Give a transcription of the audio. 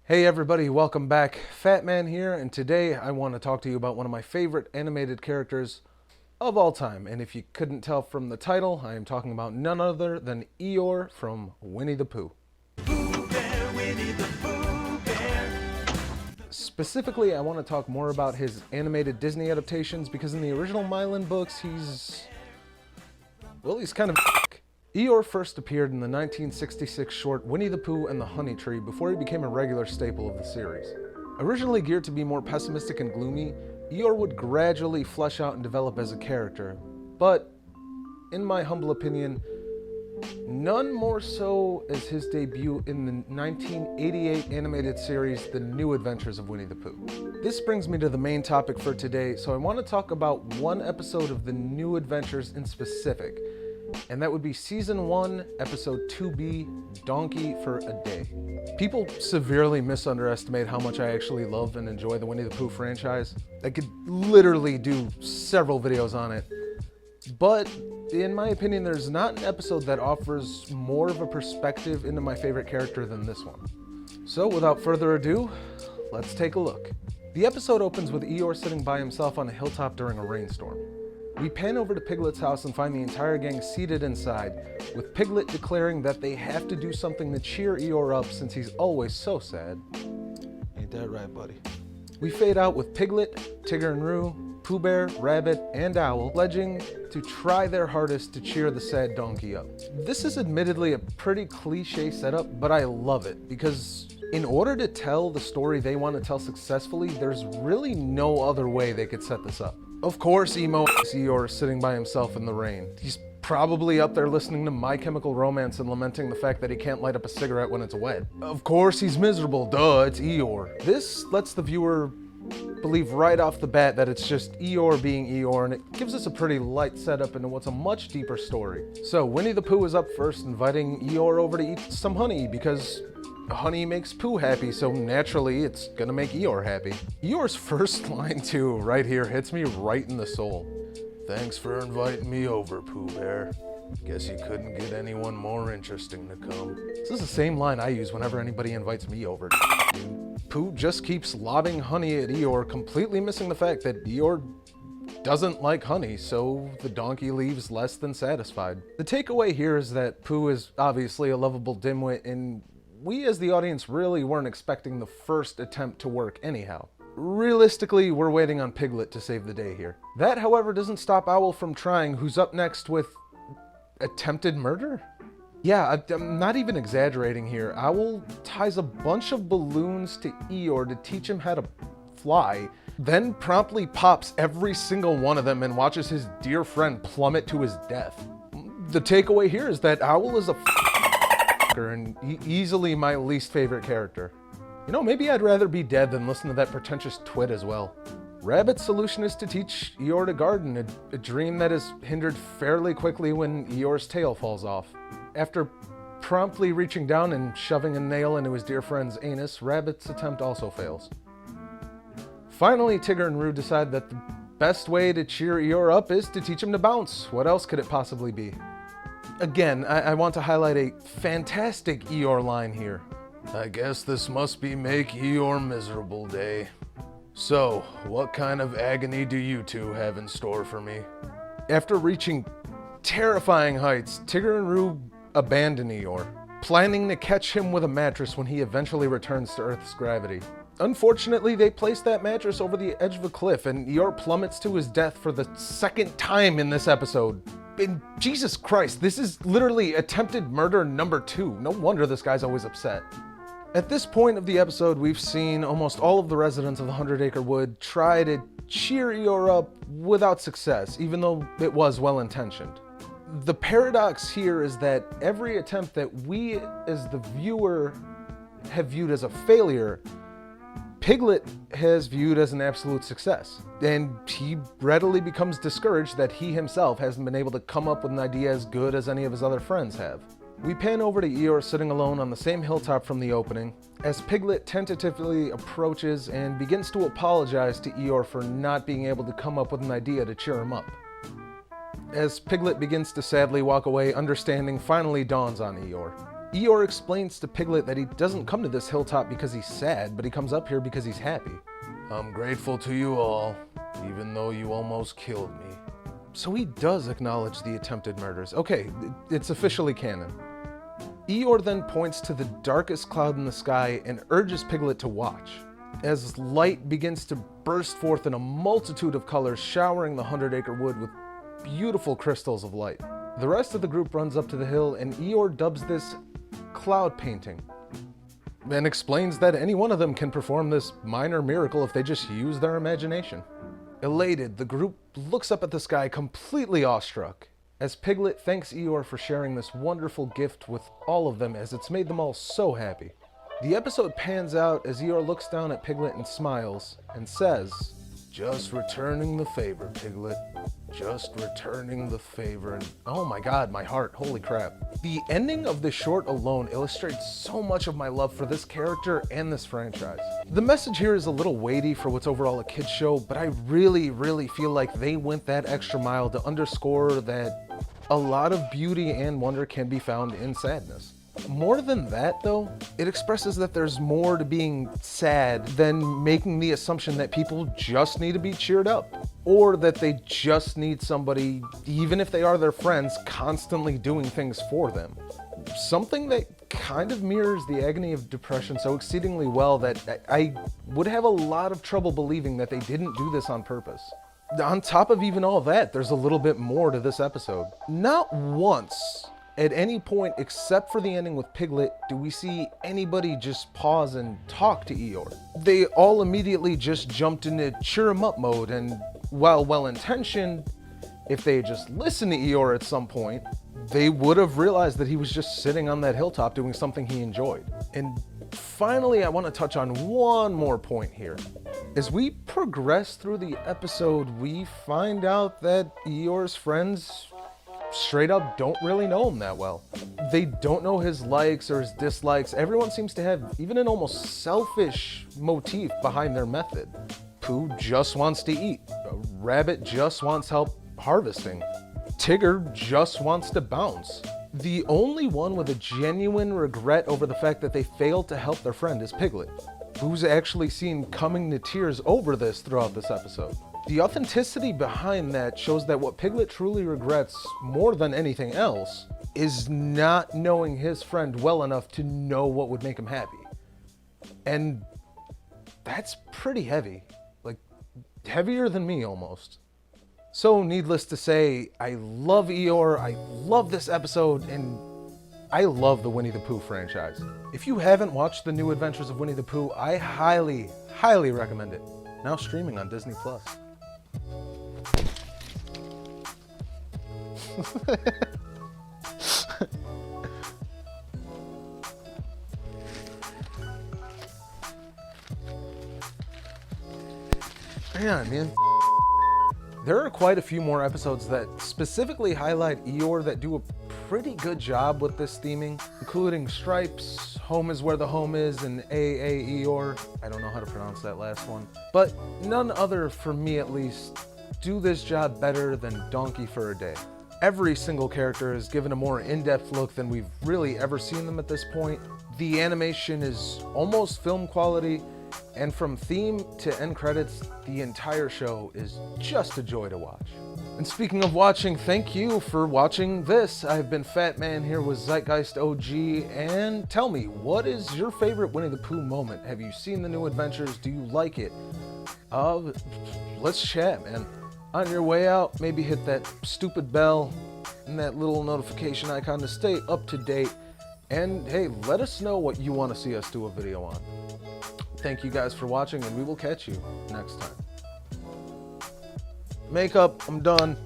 Hey everybody, welcome back. Fatman here, and today I want to talk to you about one of my favorite animated characters of all time. And if you couldn't tell from the title, I am talking about none other than Eeyore from Winnie the Pooh. Pooh Bear, Winnie the Pooh Bear. Specifically, I want to talk more about his animated Disney adaptations because in the original Mylan books, he's kind of Eeyore first appeared in the 1966 short Winnie the Pooh and the Honey Tree before he became a regular staple of the series. Originally geared to be more pessimistic and gloomy, Eeyore would gradually flesh out and develop as a character, but, in my humble opinion, none more so as his debut in the 1988 animated series The New Adventures of Winnie the Pooh. This brings me to the main topic for today, so I want to talk about one episode of The New Adventures in specific, and that would be Season 1, Episode 2B, Donkey for a Day. People severely misunderestimate how much I actually love and enjoy the Winnie the Pooh franchise. I could literally do several videos on it, but in my opinion, there's not an episode that offers more of a perspective into my favorite character than this one. So without further ado, let's take a look. The episode opens with Eeyore sitting by himself on a hilltop during a rainstorm. We pan over to Piglet's house and find the entire gang seated inside, with Piglet declaring that they have to do something to cheer Eeyore up since he's always so sad. Ain't that right, buddy? We fade out with Piglet, Tigger and Roo, Pooh Bear, Rabbit, and Owl pledging to try their hardest to cheer the sad donkey up. This is admittedly a pretty cliche setup, but I love it because in order to tell the story they want to tell successfully, there's really no other way they could set this up. Of course, emo Eeyore is sitting by himself in the rain. He's probably up there listening to My Chemical Romance and lamenting the fact that he can't light up a cigarette when it's wet. Of course he's miserable, duh, it's Eeyore. This lets the viewer believe right off the bat that it's just Eeyore being Eeyore, and it gives us a pretty light setup into what's a much deeper story. So Winnie the Pooh is up first, inviting Eeyore over to eat some honey because honey makes Pooh happy, so naturally it's gonna make Eeyore happy. Eeyore's first line too, right here, hits me right in the soul. Thanks for inviting me over, Pooh Bear. Guess you couldn't get anyone more interesting to come. This is the same line I use whenever anybody invites me over, dude. Pooh just keeps lobbing honey at Eeyore, completely missing the fact that Eeyore doesn't like honey, so the donkey leaves less than satisfied. The takeaway here is that Pooh is obviously a lovable dimwit, and we as the audience really weren't expecting the first attempt to work anyhow. Realistically, we're waiting on Piglet to save the day here. That, however, doesn't stop Owl from trying, who's up next with attempted murder? Yeah, I'm not even exaggerating here. Owl ties a bunch of balloons to Eeyore to teach him how to fly, then promptly pops every single one of them and watches his dear friend plummet to his death. The takeaway here is that Owl is a and easily my least favorite character. You know, maybe I'd rather be dead than listen to that pretentious twit as well. Rabbit's solution is to teach Eeyore to garden, a dream that is hindered fairly quickly when Eeyore's tail falls off. After promptly reaching down and shoving a nail into his dear friend's anus, Rabbit's attempt also fails. Finally, Tigger and Roo decide that the best way to cheer Eeyore up is to teach him to bounce. What else could it possibly be? Again, I want to highlight a fantastic Eeyore line here. I guess this must be make Eeyore miserable day. So, what kind of agony do you two have in store for me? After reaching terrifying heights, Tigger and Roo abandon Eeyore, planning to catch him with a mattress when he eventually returns to Earth's gravity. Unfortunately, they place that mattress over the edge of a cliff and Eeyore plummets to his death for the second time in this episode. And Jesus Christ, this is literally attempted murder number 2. No wonder this guy's always upset. At this point of the episode, we've seen almost all of the residents of the 100 Acre Wood try to cheer Eeyore up without success, even though it was well-intentioned. The paradox here is that every attempt that we as the viewer have viewed as a failure, Piglet has viewed as an absolute success, and he readily becomes discouraged that he himself hasn't been able to come up with an idea as good as any of his other friends have. We pan over to Eeyore sitting alone on the same hilltop from the opening, as Piglet tentatively approaches and begins to apologize to Eeyore for not being able to come up with an idea to cheer him up. As Piglet begins to sadly walk away, understanding finally dawns on Eeyore. Eeyore explains to Piglet that he doesn't come to this hilltop because he's sad, but he comes up here because he's happy. I'm grateful to you all, even though you almost killed me. So he does acknowledge the attempted murders. Okay, it's officially canon. Eeyore then points to the darkest cloud in the sky and urges Piglet to watch, as light begins to burst forth in a multitude of colors, showering the 100-acre wood with beautiful crystals of light. The rest of the group runs up to the hill, and Eeyore dubs this cloud painting, and explains that any one of them can perform this minor miracle if they just use their imagination. Elated, the group looks up at the sky, completely awestruck, as Piglet thanks Eeyore for sharing this wonderful gift with all of them, as it's made them all so happy. The episode pans out as Eeyore looks down at Piglet and smiles, and says, "Just returning the favor, Piglet. Just returning the favor." And oh my god, my heart, holy crap. The ending of this short alone illustrates so much of my love for this character and this franchise. The message here is a little weighty for what's overall a kid's show, but I really feel like they went that extra mile to underscore that a lot of beauty and wonder can be found in sadness. More than that, though, it expresses that there's more to being sad than making the assumption that people just need to be cheered up, or that they just need somebody, even if they are their friends, constantly doing things for them. Something that kind of mirrors the agony of depression so exceedingly well that I would have a lot of trouble believing that they didn't do this on purpose. On top of even all that, there's a little bit more to this episode. Not once, at any point except for the ending with Piglet, do we see anybody just pause and talk to Eeyore. They all immediately just jumped into cheer him up mode, and while well-intentioned, if they had just listened to Eeyore at some point, they would have realized that he was just sitting on that hilltop doing something he enjoyed. And finally, I want to touch on one more point here. As we progress through the episode, we find out that Eeyore's friends straight up don't really know him that well. They don't know his likes or his dislikes. Everyone seems to have even an almost selfish motif behind their method. Pooh just wants to eat. Rabbit just wants help harvesting. Tigger just wants to bounce. The only one with a genuine regret over the fact that they failed to help their friend is Piglet, who's actually seen coming to tears over this throughout this episode. The authenticity behind that shows that what Piglet truly regrets more than anything else is not knowing his friend well enough to know what would make him happy. And that's pretty heavy. Like, heavier than me almost. So needless to say, I love Eeyore, I love this episode, and I love the Winnie the Pooh franchise. If you haven't watched The New Adventures of Winnie the Pooh, I highly recommend it. Now streaming on Disney+. Man. There are quite a few more episodes that specifically highlight Eeyore that do a pretty good job with this theming, including Stripes, Home is Where the Home Is, and A.A. Eeyore. I don't know how to pronounce that last one. But none other, for me at least, do this job better than Donkey for a Day. Every single character is given a more in-depth look than we've really ever seen them at this point. The animation is almost film quality, and from theme to end credits, the entire show is just a joy to watch. And speaking of watching, thank you for watching this. I've been Fatman here with ZeitgeistOG, and tell me, what is your favorite Winnie the Pooh moment? Have you seen The New Adventures? Do you like it? Let's chat, man. On your way out, maybe hit that stupid bell and that little notification icon to stay up to date. And hey, let us know what you want to see us do a video on. Thank you guys for watching, and we will catch you next time. Makeup, I'm done.